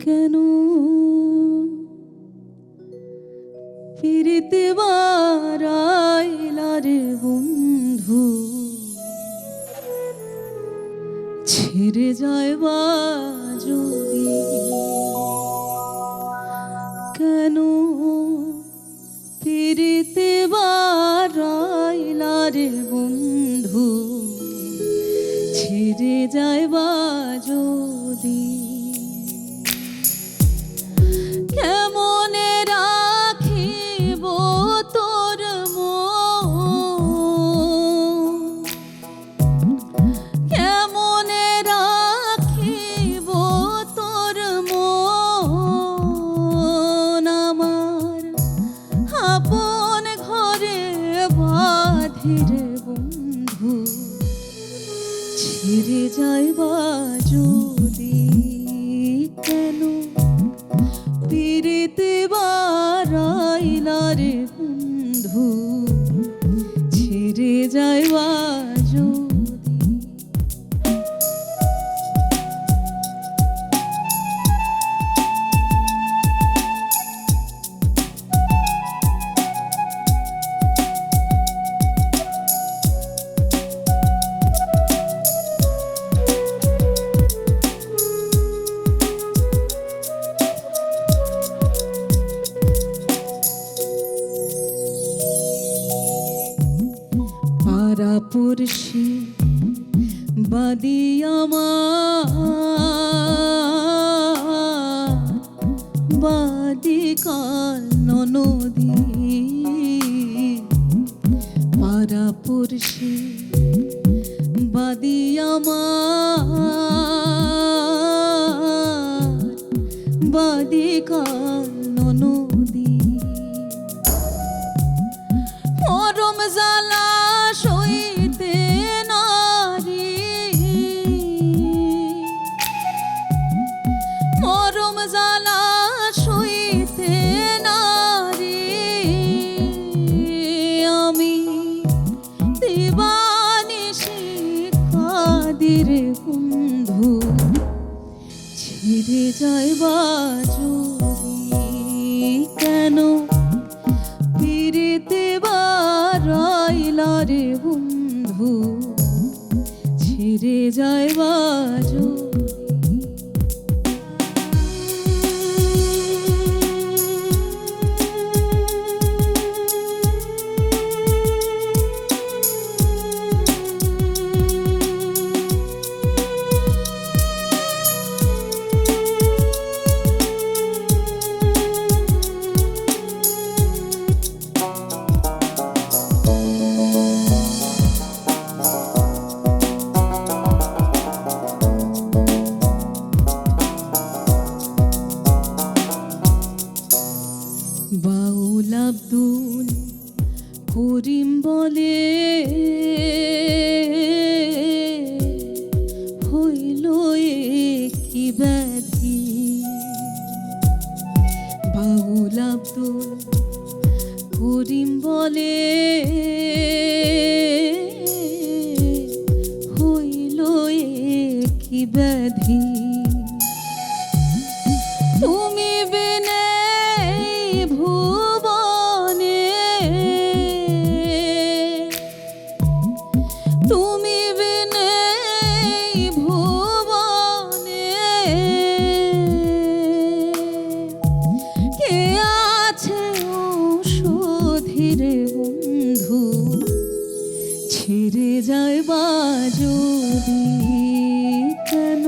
কেন ফিরিতে বারাইলা রে বন্ধু, ছেড়ে যাইবা যদি, কেন ফিরিতে বারাইলা রে বন্ধু, ছেড়ে যাইবা যদি। কেমনে রাখিব তোর মন, কেমনে রাখিব তোর মন, আমার আপন ঘরে বাঁধিরে বন্ধু, ছেড়ে যাইবা যদি, কেন ফিরিতে বারাইলা রে বন্ধু, ছেড়ে যাইবা যদি। পাড়াপড়শি বাদি আমার, বাদি কাল ননদী, পাড়াপড়শি বাদি আমার, বাদি কাল ননদী, মরম জ্বালা সইতে নারী, মরম জ্বালা সইতে নারী, আমি দিবানিশি কাঁদিরে বন্ধু, ছেড়ে যাইবা যদি, কেন ফিরিতে বারাইলা রে বন্ধু, ছেড়ে যাইবা যদি। বাউল আব্দুল করিম বলে হইল কি ব্যাধি, বাউল আব্দুল করিম বলে হইল কি ব্যাধি, তুমি বিনে ভুবনে, তুমি বিনে ভুবনে, কে আছে ঔষধিরে বন্ধু, ছেড়ে যাইবা যদি, কেন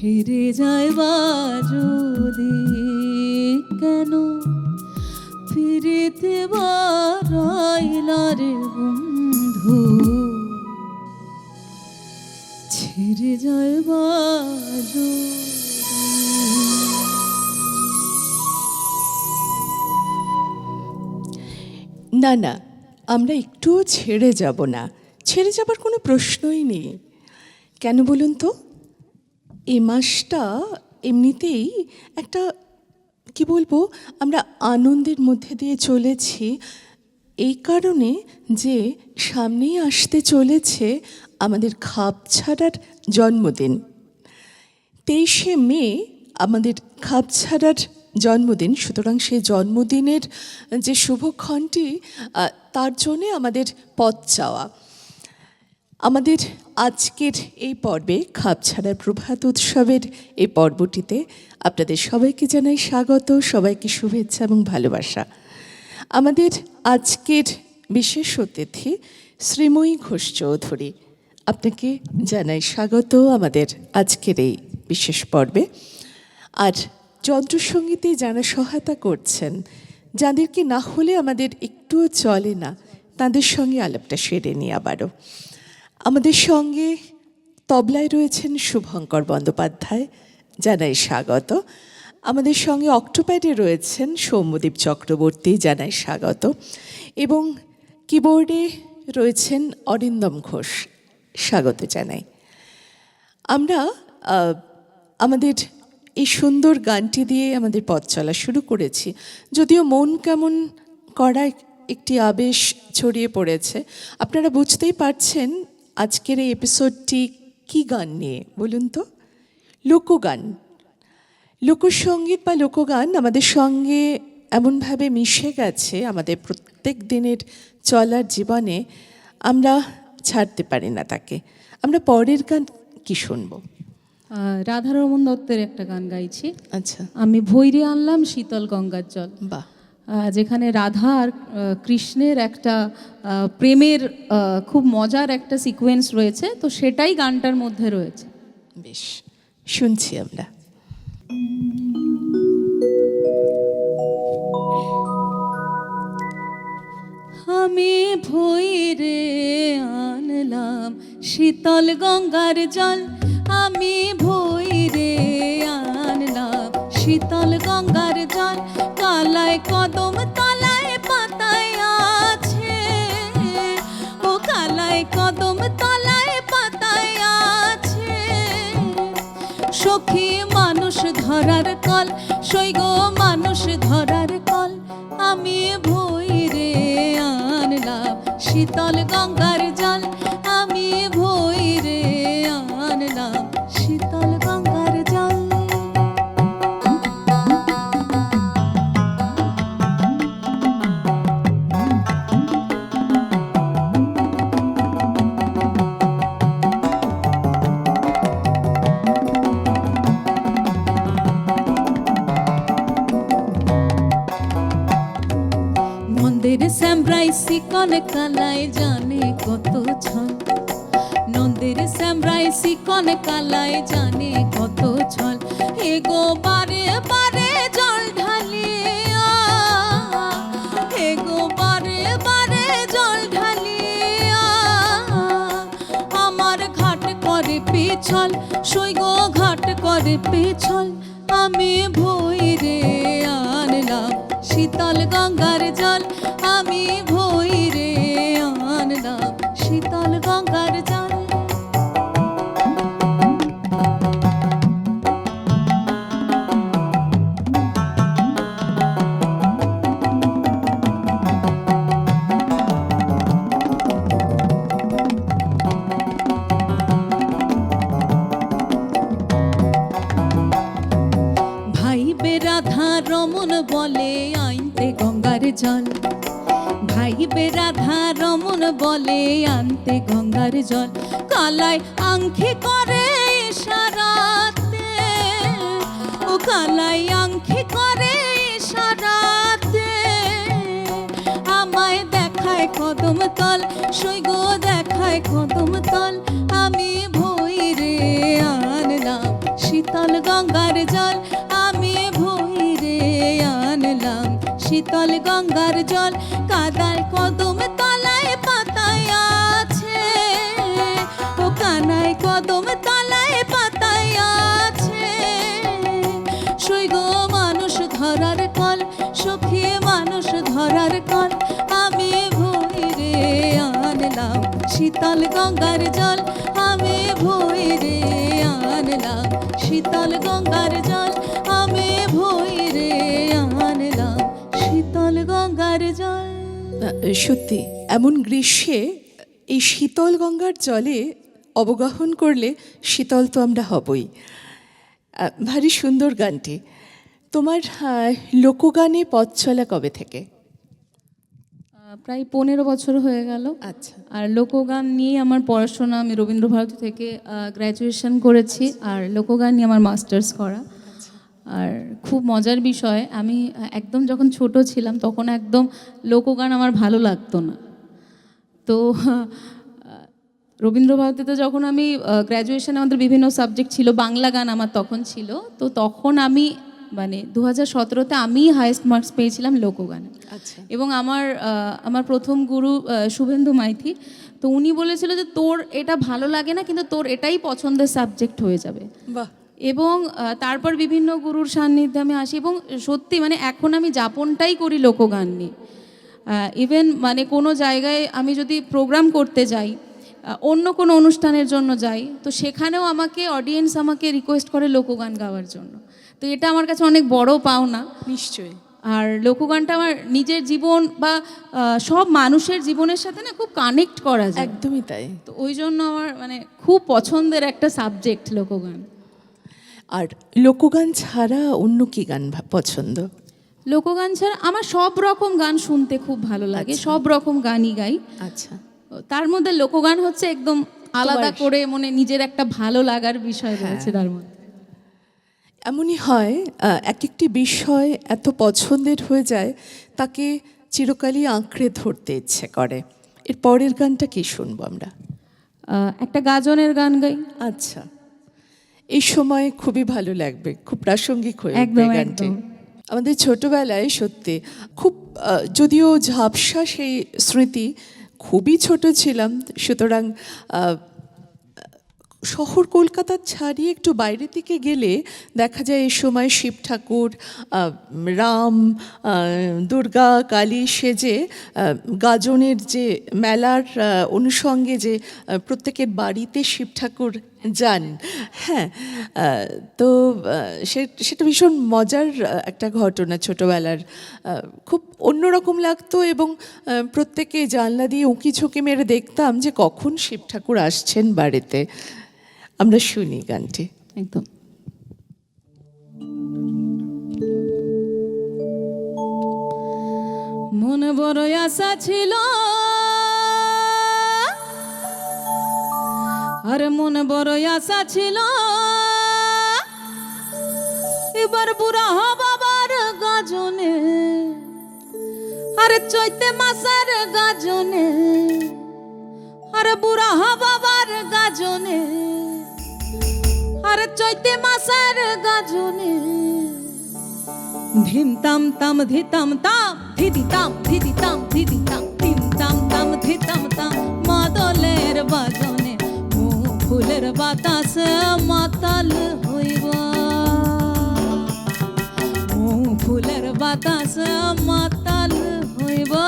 ছেড়ে যাইবা যদি কেন ফিরিতে বারাইলা রে বন্ধু, ছেড়ে যাইবা যদি। না না, আমরা একটুও ছেড়ে যাব না, ছেড়ে যাবার কোনো প্রশ্নই নেই। কেন বলুন তো? এই মাসটা এমনিতেই একটা, কি বলবো, আমরা আনন্দের মধ্যে দিয়ে চলেছি এই কারণে যে সামনেই আসতে চলেছে আমাদের খাপছাড়ার জন্মদিন। 23শে মে আমাদের খাপছাড়ার জন্মদিন। সুতরাং সেই জন্মদিনের যে শুভক্ষণটি, তার জন্যে আমাদের পথ চাওয়া। আমাদের আজকের এই পর্বে, খাপছাড়ার প্রভাত উৎসবের এই পর্বটিতে আপনাদের সবাইকে জানাই স্বাগত, সবাইকে শুভেচ্ছা এবং ভালোবাসা। আমাদের আজকের বিশেষ অতিথি শ্রীময়ী ঘোষ চৌধুরী, আপনাকে জানাই স্বাগত আমাদের আজকের এই বিশেষ পর্বে। আর যন্ত্রসঙ্গীতে যারা সহায়তা করছেন, যাদেরকে না হলে আমাদের একটুও চলে না, তাদের সঙ্গে আলাপটা সেরে নিই আবারও। আমাদের সঙ্গে তবলায় রয়েছেন শুভঙ্কর বন্দ্যোপাধ্যায়, জানাই স্বাগত। আমাদের সঙ্গে অক্টোপ্যাডে রয়েছেন সৌম্যদীপ চক্রবর্তী, জানাই স্বাগত। এবং কিবোর্ডে রয়েছেন অরিন্দম ঘোষ, স্বাগত জানাই। আমরা আমাদের এই সুন্দর গানটি দিয়ে আমাদের পথ চলা শুরু করেছি, যদিও মন কেমন করা একটি আবেশ ছড়িয়ে পড়েছে। আপনারা বুঝতেই পারছেন আজকের এই এপিসোডটি কী গান নিয়ে বলুন তো? লোকগান। লোকসঙ্গীত বা লোকগান আমাদের সঙ্গে এমনভাবে মিশে গেছে আমাদের প্রত্যেক দিনের চলার জীবনে, আমরা ছাড়তে পারি না তাকে। আমরা পরের গান কি শুনবো? রাধারমন দত্তের একটা গান গাইছি। আচ্ছা, আমি ভৈরে আনলাম শীতল গঙ্গার জল। বাহ। যেখানে রাধা আর কৃষ্ণের একটা প্রেমের খুব মজার একটা সিকোয়েন্স রয়েছে, তো সেটাই গানটার মধ্যে রয়েছে। বেশ, শুনছি আমরা। আমি ভৈরে আনলাম শীতল গঙ্গার জল, আমি ভৈরে আনলাম শীতল গঙ্গার জল। কালায় কদম তলায় পাতায় আছে, ও কালায় কদম তলায় পাতায় আছে। সখী মানুষ ধরার কল, সৈগ মানুষ ধরার কল। আমি ভৈরে আনলাম শীতল গঙ্গার জল, আমি ভৈরে আনলাম শীতল গঙ্গার জল। নন্দের শ্যামরাই শিকন কালায় জানে কত ছল, নন্দের শ্যামরাই শিকন কালায় জানে কত ছল। এগো বারে বারে জল ঢালিয়া, এগো বারে বারে জল ঢালিয়া। আমার ঘাট করে পিছল, সৈগ ঘাট করে পিছল। আমি ভৈরে আনলাম শীতল গঙ্গার জল, আমি ভৈরে আনলাম শীতল গঙ্গার জল। ভাইবে রাধা রমন বলে আনতে গঙ্গার জল, ভাইবে রাধা রমন বলে আনতে গঙ্গার জল। কালায় আংখি করে ইশারাতে, ও কালায় আংখি করে ইশারাতে। আমায় দেখায় কদম তল, সৈগ দেখায় কদম তল। আমি ভৈরে আনলাম শীতল শীতল গঙ্গার জল আমি ভৈরে আনলাম, শীতল গঙ্গার জল কাদার কদম তলায় পাতায় আছে, ও কানায় কদম তলায় পাতায় আছে। সই গো মানুষ ধরার কল, সখী মানুষ ধরার কল আমি ভৈরে আনলাম, শীতল গঙ্গার জল আমি ভৈরে আনলাম, শীতল গঙ্গার জল আমি ভৈরে আনলাম, শীতল গঙ্গার জল। সত্যি এমন গ্রীষ্মে এই শীতল গঙ্গার জলে অবগাহন করলে শীতল তো আমরা হবই। ভারী সুন্দর গানটি। তোমার লোকগানে পথ চলা কবে থেকে? প্রায় 15 বছর হয়ে গেল। আচ্ছা। আর লোকগান নিয়ে আমার পড়াশোনা, আমি রবীন্দ্রভারতী থেকে গ্র্যাজুয়েশন করেছি, আর লোকগান নিয়ে আমার মাস্টার্স করা। আর খুব মজার বিষয়, আমি একদম যখন ছোট ছিলাম তখন একদম লোকগান আমার ভালো লাগতো না। তো রবীন্দ্রভারতীতে যখন আমি গ্র্যাজুয়েশনে আমাদের বিভিন্ন সাবজেক্ট ছিল, বাংলা গান আমার তখন ছিল, তো তখন আমি মানে 2017-তে আমি হাইয়েস্ট মার্কস পেয়েছিলাম লোকগানে। আচ্ছা। এবং আমার প্রথম গুরু শুভেন্দু মাইতি, তো উনি বলেছিল যে তোর এটা ভালো লাগে না, কিন্তু তোর এটাই পছন্দের সাবজেক্ট হয়ে যাবে। বাহ। এবং তারপর বিভিন্ন গুরুর সান্নিধ্যে আমি আসি, এবং সত্যি মানে এখন আমি যাপনটাই করি লোকগান নিয়ে। ইভেন মানে কোনো জায়গায় আমি যদি প্রোগ্রাম করতে যাই, অন্য কোনো অনুষ্ঠানের জন্য যাই, তো সেখানেও আমাকে অডিয়েন্স আমাকে রিকোয়েস্ট করে লোকগান গাওয়ার জন্য। তো এটা আমার কাছে অনেক বড় পাওনা। নিশ্চয়ই। আর লোকগানটা আমার নিজের জীবন বা সব মানুষের জীবনের সাথে না খুব কানেক্ট করা যায়। একদমই তাই। তো ওই জন্য আমার মানে খুব পছন্দের একটা সাবজেক্ট লোকগান। আর লোকগান ছাড়া অন্য কি গান পছন্দ? লোকগান ছাড়া আমার সব রকম গান শুনতে খুব ভালো লাগে, সব রকম গানই গাই। আচ্ছা। তার মধ্যে লোকগান হচ্ছে একদম আলাদা করে, মানে নিজের একটা ভালো লাগার বিষয় রয়েছে তার মধ্যে। এমনই হয়, এক একটি বিষয় এত পছন্দের হয়ে যায় তাকে চিরকালই আঁকড়ে ধরতে ইচ্ছে করে। এর পরের গানটা কি শুনবো আমরা? একটা গাজনের গান গাই। আচ্ছা, এই সময় খুবই ভালো লাগবে, খুব প্রাসঙ্গিক হয়ে উঠবে একদম, গানটি। একদম। আমাদের ছোটবেলায় সত্যি খুব যদিও ঝাপসা সেই স্মৃতি, খুবই ছোট ছিলাম, সুতরাং শহর কলকাতা ছাড়িয়ে একটু বাইরের দিকে গেলে দেখা যায় এই সময় শিব ঠাকুর, রাম, দুর্গা, কালী সেজে গাজনের যে মেলার অনুষঙ্গে যে প্রত্যেকের বাড়িতে শিব ঠাকুর যান। হ্যাঁ, তো সেটা ভীষণ মজার একটা ঘটনা ছোটোবেলার। খুব অন্যরকম লাগতো, এবং প্রত্যেকে জানলা দিয়ে উঁকি ঝুঁকি মেরে দেখতাম যে কখন শিব ঠাকুর আসছেন বাড়িতে। আমরা শুনি গানটি। একদম। মনে বড় আশা ছিল, আরে মনে বড় আশা ছিল, এবার বুড়া হবার গাজনে, আরে চৈতে মাসের গাজনে, আরে বুড়া হবার গাজনে, আরে চৈতে মাসের গাজনে, ধিম তাম তাম ধিতাম তাম ধিদিতাম ধিদিতাম ধিদিতাম ধিম তাম তাম ধিতাম তাম মাদলের বাজনে, ফুলের বাতাসে মাতাল হইবা, ফুলের বাতাসে মাতাল হইবা।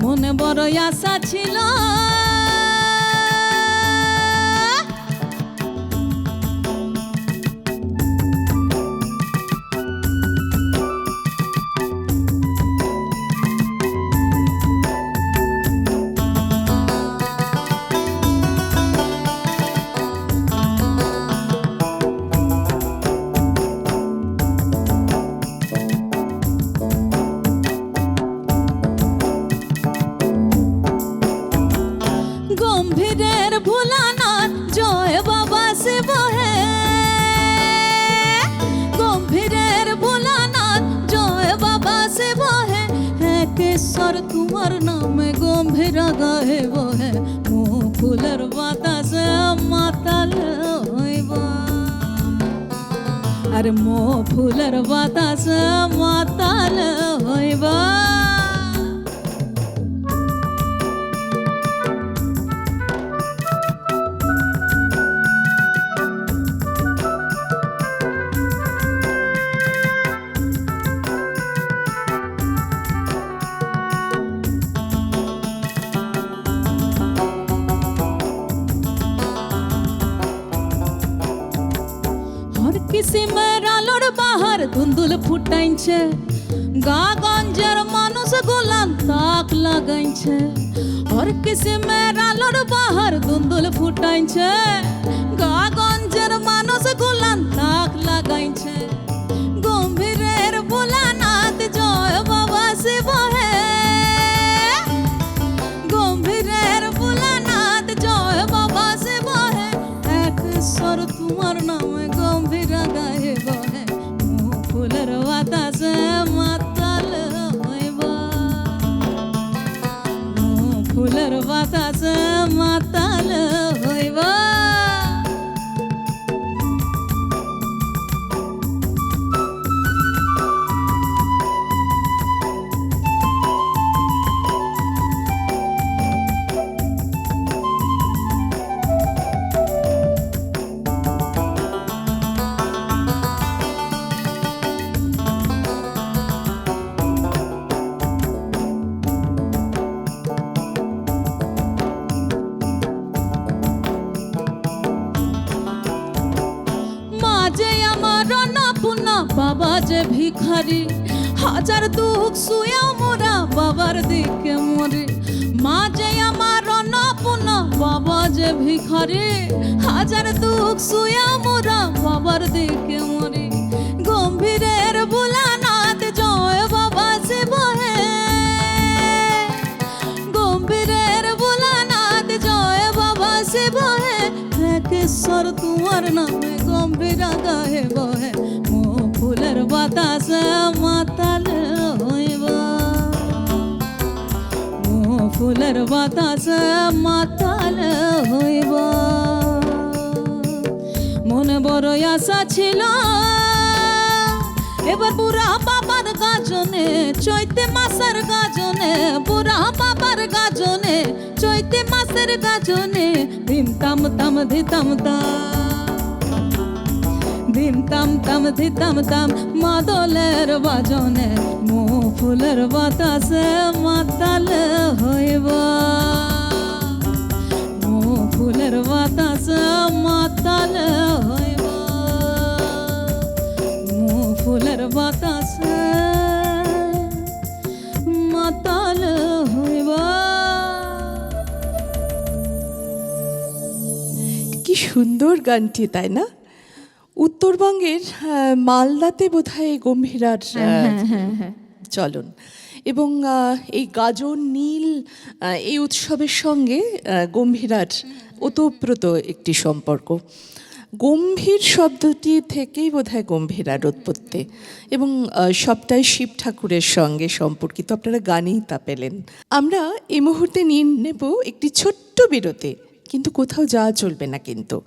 মনে বড় আশা ছিল, গম্ভীরের ভোলানাথ জয় বাবা শিব হে, গম্ভীরের ভোলানাথ জয় বাবা শিব হে, হে কেশ্বর তোমার নামে গম্ভীর গাহেব হে, ফুলের বাতাসে মাতাল হই আর মো ফুলের বাতাস মাতাল হইবা। কিসিমের আলোর বাহার ধুন্দুল ফুটাইছে, গা গঞ্জের মানুষ গোলান তাক লাগাইছে। হর কিসিমের আলোর বাহার ধুন্দুল ফুটাইছে, গা গঞ্জের মানুষ গোলান তাক লাগাইছে। গম্ভীরের ভোলানাথ জয় বাবা শিব হে, গম্ভীরের ভোলানাথ জয় বাবা শিব হে। এক স্বর তোমার নামে গম্ভীর গায়ে বহে, মো ফুলের বাতাসে মাতাল হইবা। মো ফুলের বাতাসে মাতাল হইবা। বাবা যে ভিখারি, হাজার দুঃখ শুয়ে মোরা বাবার দিকে মরে। মা যে আমার অন্নপূর্ণা, বাবা যে ভিখারি, হাজার দুঃখ শুয়ে মোরা বাবার দিকে মরে। গম্ভীরের ভোলানাথ জয় বাবা শিব হে, গম্ভীরের ভোলানাথ জয় বাবা শিব হে। একেশ্বর তোমার নামে গম্ভীর গায়ে বহে, মো ফুলের বাতাসে মাতাল হইবা। মো ফুলের বাতাসে মাতাল হইবা। মনে বড় আশা ছিল এবার বুড়া বাবার গাজনে, চৈতে মাসের গাজনে, বুড়া বাবার গাজনে, চৈতে মাসের গাজনে। ধিম তাম তাম ধিতাম ধিম তাম তাম ধিতাম তাম মাদলের বাজনে। মো ফুলের বাতাসে মাতাল হইবা। মো ফুলের বাতাসে মাতাল হইবা। মো ফুলের বাতাসে মাতাল হইবা। কি সুন্দর গানটি, তাই না? উত্তরবঙ্গের মালদাতে বোধহয় গম্ভীরার চলন, এবং এই গাজন নীল এই উৎসবের সঙ্গে গম্ভীরার ওতপ্রোত একটি সম্পর্ক। গম্ভীর শব্দটি থেকেই বোধহয় গম্ভীরার উৎপত্তি, এবং সবটাই শিব ঠাকুরের সঙ্গে সম্পর্কিত। আপনারা গানেই তা পেলেন। আমরা এই মুহূর্তে নিয়ে নেব একটি ছোট্ট বিরতি, কিন্তু কোথাও যাওয়া চলবে না কিন্তু।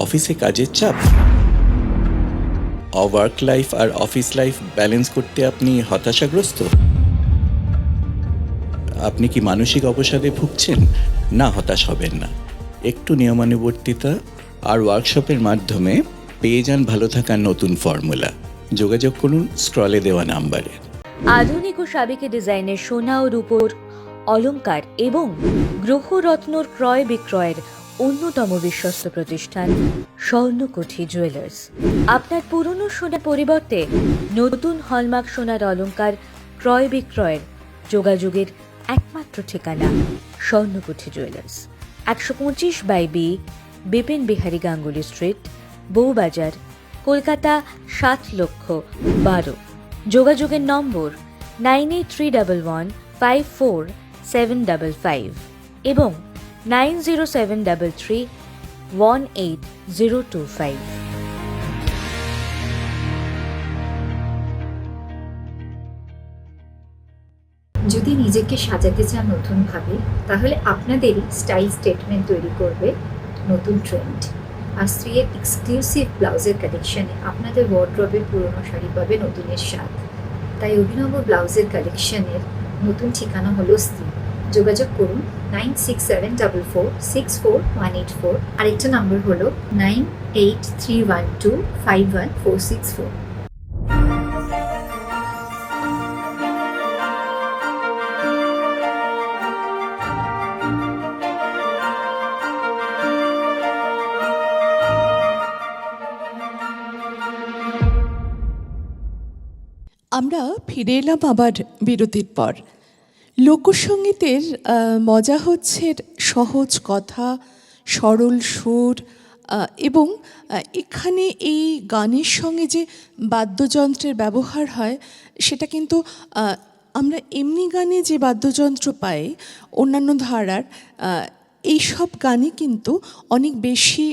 অফিসে কাজের চাপ, ওয়ার্ক লাইফ আর অফিস লাইফ ব্যালেন্স করতে আপনি হতাশাগ্রস্ত? আপনি কি মানসিক অবসাদে ভুগছেন? না, হতাশ হবেন না। একটু নিয়মানুবর্তিতা আর ওয়ার্কশপের মাধ্যমে পেয়ে যান ভালো থাকার নতুন ফর্মুলা। যোগাযোগ করুন স্ক্রলে দেওয়া নাম্বারে। আধুনিক ও সাবেকি ডিজাইনের সোনা ও রূপোর অলংকার এবং গ্রহরত্নর ক্রয় বিক্রয়ের অন্যতম বিশ্বস্ত প্রতিষ্ঠান স্বর্ণকুঠি জুয়েলার্স। আপনার পুরনো সোনার পরিবর্তে নতুন হলমার্ক সোনার অলংকার ক্রয় বিক্রয়ের যোগাযোগের একমাত্র ঠিকানা Swarnakuthi jewellers, 125/B Bipin Behari Ganguly street, Bowbazar, Kolkata 7,12,000। যোগাযোগের নম্বর 9831154755 এবং 9073318025। যদি নিজেকে সাজাতে চান নতুনভাবে, তাহলে আপনাদেরই স্টাইল স্টেটমেন্ট তৈরি করবে নতুন ট্রেন্ড। আর স্ত্রীর এক্সক্লুসিভ ব্লাউজের কালেকশানে আপনাদের ওয়ার্ড্রবের পুরনো শাড়ি পাবে নতুনের স্বাদ। তাই অভিনব ব্লাউজের কালেকশানের নতুন ঠিকানা হলো স্ত্রী। যোগাযোগ করুন 9674464184। আরেকটা নাম্বার হলো 9831251464। আমরা ফিরে এলাম আবার বিরতির পর। লোকসঙ্গীতের মজা হচ্ছে সহজ কথা, সরল সুর, এবং এখানে এই গানের সঙ্গে যে বাদ্যযন্ত্রের ব্যবহার হয় সেটা কিন্তু আমরা এমনি গানে যে বাদ্যযন্ত্র পাই অন্যান্য ধারার, এই সব গানে কিন্তু অনেক বেশি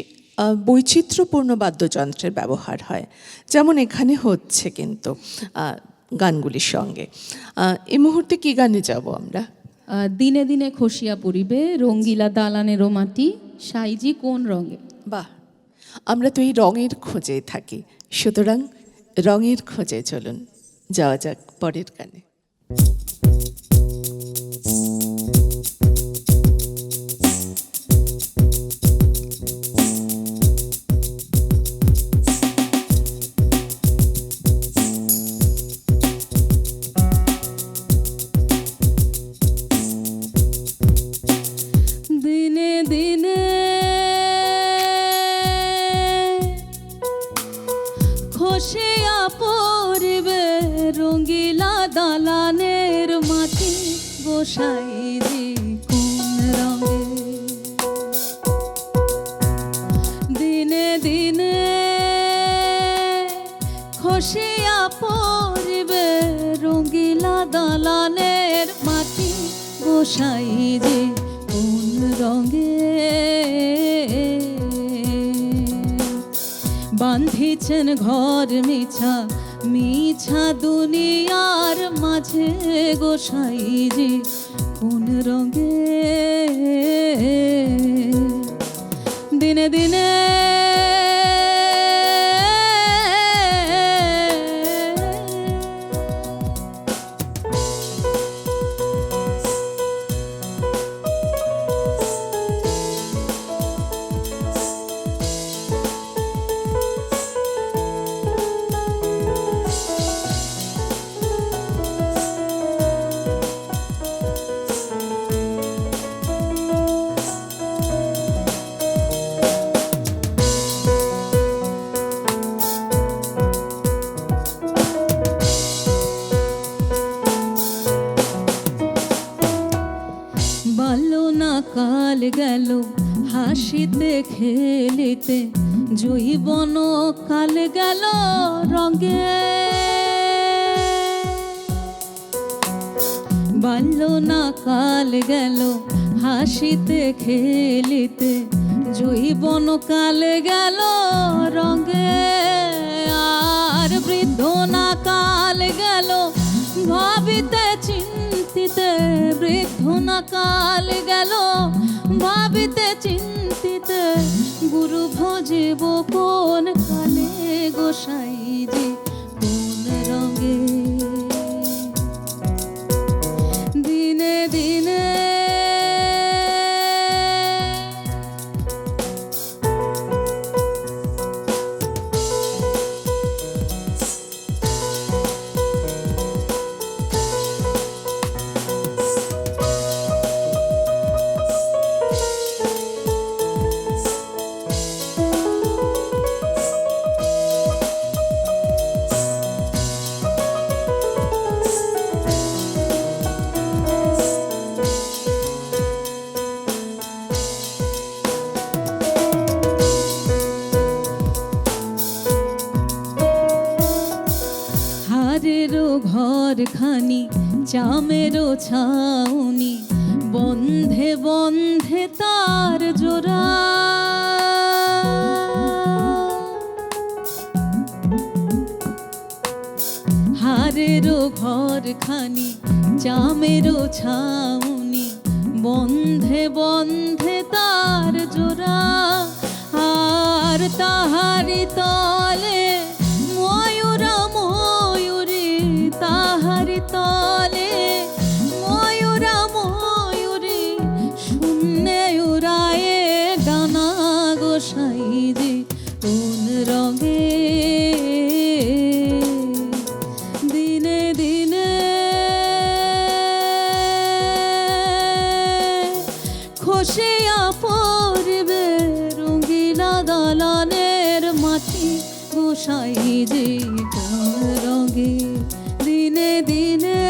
বৈচিত্র্যপূর্ণ বাদ্যযন্ত্রের ব্যবহার হয়, যেমন এখানে হচ্ছে কিন্তু গানগুলির সঙ্গে। এই মুহূর্তে কি গানে যাব আমরা? দিনে দিনে খসিয়া পড়িবে রঙ্গিলা দালানেরও মাটি, সাইজি কোন রঙে। বাহ, আমরা তো এই রঙের খোঁজেই থাকি, সুতরাং রঙের খোঁজে চলুন যাওয়া যাক পরের গানে। দিনে দিনে খসিয়া পড়িবে রঙ্গিলা দালানের মাটি, গোসাইজি কোন রঙে। দিনে দিনে খসিয়া পড়িবে রঙ্গিলা দালানের মাটি, গোসাইজি কোন রঙে। বান্ধিছেন ঘর মিছা মিছা দুনিয়ার মাঝে, গোসাইজি কোন রঙে। দিনে দিনে কাল গেল হাসিতে খেলিতে, জৈবন কাল গেল রঙে। বাল্য না কাল গেল হাসিতে খেলিতে, জৈবন কাল গেল রঙে। আর বৃদ্ধ না কাল গেল ভাবিতে চিন্তিতে, বৃদ্ধ না কাল গেল ভাবিতে চিন্তিতে, গুরু ভজিব কোন কালে, গোসাইজি কোন রঙে। দিনে দিনে ঘরখানি চামেরও ছাউনি, বন্ধে বন্ধে তার জোড়া। হারেরও ঘরখানি চামেরও ছাউনি, বন্ধে বন্ধে তার জোড়া, আর তাহারি তলে ময়ূরা ময়ূরী, তাহারি তলে ময়ূরা ময়ূরী, শূন্যে উড়ায়ে ডানা গোসাই যে কোন রঙে দিনে দিনে খসিয়া পড়বে রঙিলা দালানের মাটি, গোসাই যে কোন রঙে দিনে দিনে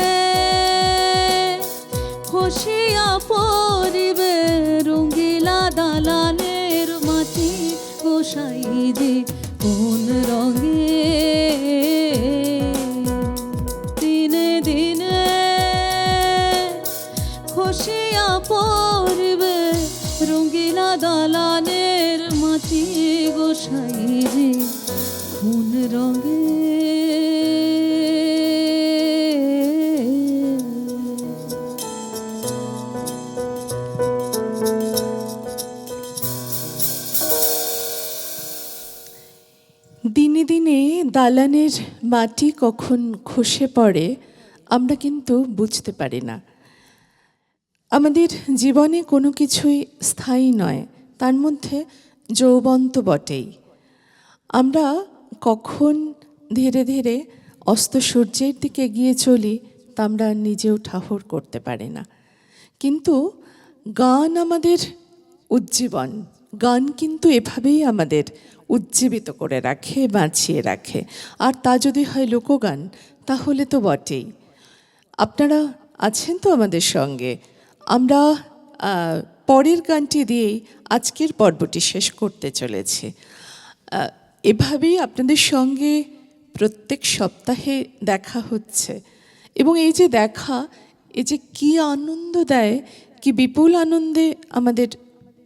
খসিয়া পড়বে রঙিলা দালানের মাটি, গোসাই যে কোন রঙে দিনে দিনে খসিয়া পড়বে রঙিলা দালানের মাটি, গোসাই যে কোন রঙে। দিনে দিনে দালানের মাটি কখন খসে পড়ে আমরা কিন্তু বুঝতে পারি না। আমাদের জীবনে কোনো কিছুই স্থায়ী নয়, তার মধ্যে যৌবন তো বটেই। আমরা কখন ধীরে ধীরে অস্ত সূর্যের দিকে এগিয়ে চলি তা আমরা নিজেও ঠাহর করতে পারি না। কিন্তু গান আমাদের উজ্জীবন, গান কিন্তু এভাবেই আমাদের উজ্জীবিত করে রাখে, বাঁচিয়ে রাখে। আর তা যদি হয় লোকগান তাহলে তো বটেই। আপনারা আছেন তো আমাদের সঙ্গে। আমরা পরের গানটি দিয়েই আজকের পর্বটি শেষ করতে চলেছি। এভাবেই আপনাদের সঙ্গে প্রত্যেক সপ্তাহে দেখা হচ্ছে, এবং এই যে দেখা, এই যে কী আনন্দ দেয়, কি বিপুল আনন্দে আমাদের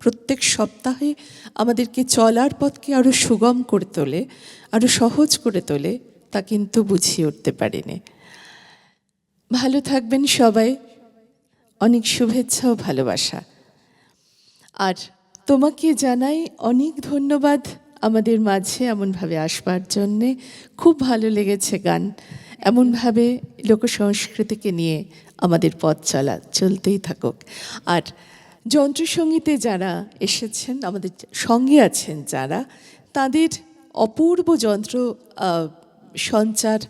প্রত্যেক সপ্তাহে আমাদেরকে চলার পথকে আরও সুগম করে তোলে, আরও সহজ করে তোলে, তা কিন্তু বুঝিয়ে উঠতে পারিনি। ভালো থাকবেন সবাই, অনেক শুভেচ্ছা ও ভালোবাসা। আর তোমাকে জানাই অনেক ধন্যবাদ আমাদের মাঝে এমনভাবে আসবার জন্যে। খুব ভালো লেগেছে গান, এমনভাবে লোকসংস্কৃতিকে নিয়ে আমাদের পথ চলতেই থাকুক। আর যন্ত্রসঙ্গীতে যারা এসেছেন, আমাদের সঙ্গে আছেন যারা, তাদের অপূর্ব যন্ত্র সঞ্চার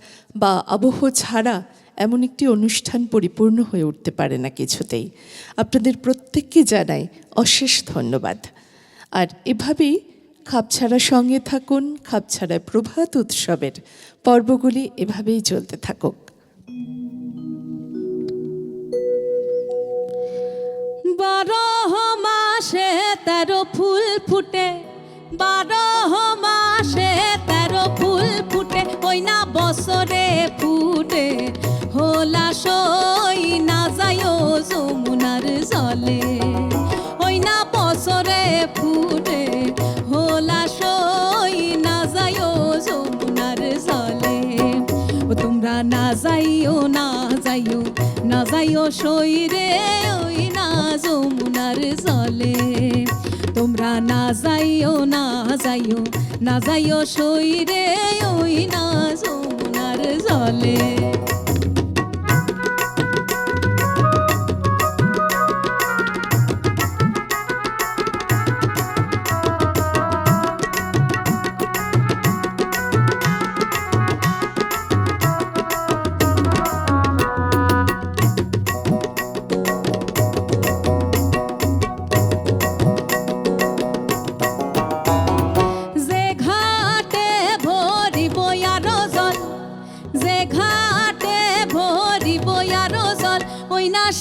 বা আবহ ছাড়া এমন একটি অনুষ্ঠান পরিপূর্ণ হয়ে উঠতে পারে না কিছুতেই। আপনাদের প্রত্যেককে জানাই অশেষ ধন্যবাদ। আর এভাবেই খাপছাড়া সঙ্গে থাকুন, খাপছাড়া প্রভাত উৎসবের পর্বগুলি এভাবেই চলতে থাকুক। 12 মাসে 13 ফুল ফুটে, 12 মাসে 13 ফুল ফুটে, ওই না বছরে ফুটে হোলা সই না যায়ও যমুনার জলে, ওই না বছরে ফুটে হোলা সই না যায়ও যমুনার জলে। ও তোমরা না যাইও না যাইও না যাইও সই রে, ওই না যমুনার জলে। তোমরা না যাইও না যাইও না যাইও সই রে, ওই না যমুনার জলে।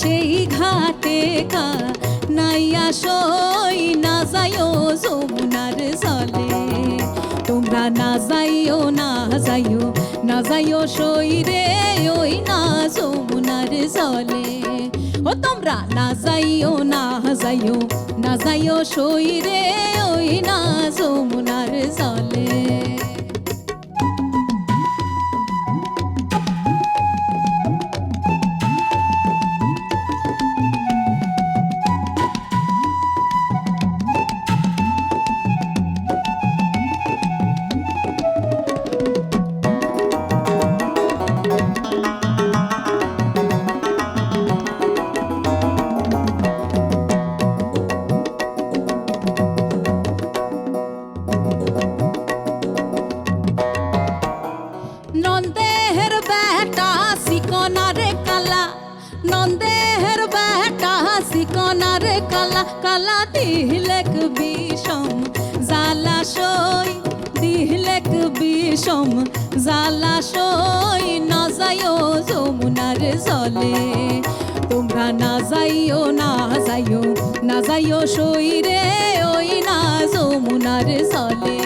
সেই ঘাটে কা নাইয়া সই না যাইও যমুনার জলে। তোমরা না যাইও না যাইও না যাইও সই রে, ওই না যমুনার জলে। ও তোমরা না যাইও না যাইও না যাইও সই রে, ওই না যমুনার জলে। কালা কালা দিলেক বিষম জালাশয়, দিলেক বিষম জালাশয়, না যাইও যমুনার জলে, তোমরা না যাইও না যাইও না যাইও সইরে ওই না যমুনার জলে,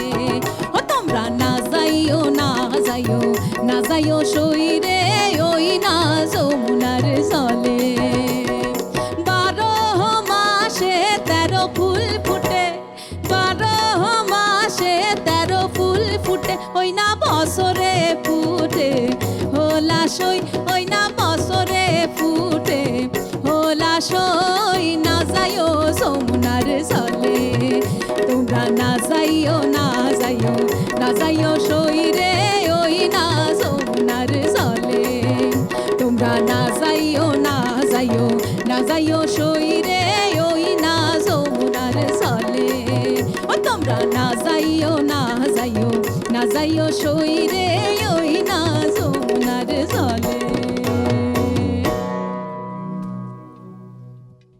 ও তোমরা না যাইও না যাইও না যাইও সইরে ওই না যমুনার জলে। 12 মাসে 13 ফুল ফুটে, 12 মাসে 13 ফুল ফুটে, ওই না বছরে ফুটে হোলাশই, ওই না বছরে ফুটে হোলাশই, না যাইও যমুনার জলে, তোমরা না যাইও না যাইও না যাইও সইরে ওই না যমুনার জলে, তোমরা না যাইও না যাইও না যাইও সইরে ওই না যমুনার জলে, ও তোমরা না যাইও না যাইও না যাইও সইরে ওই না যমুনার জলে।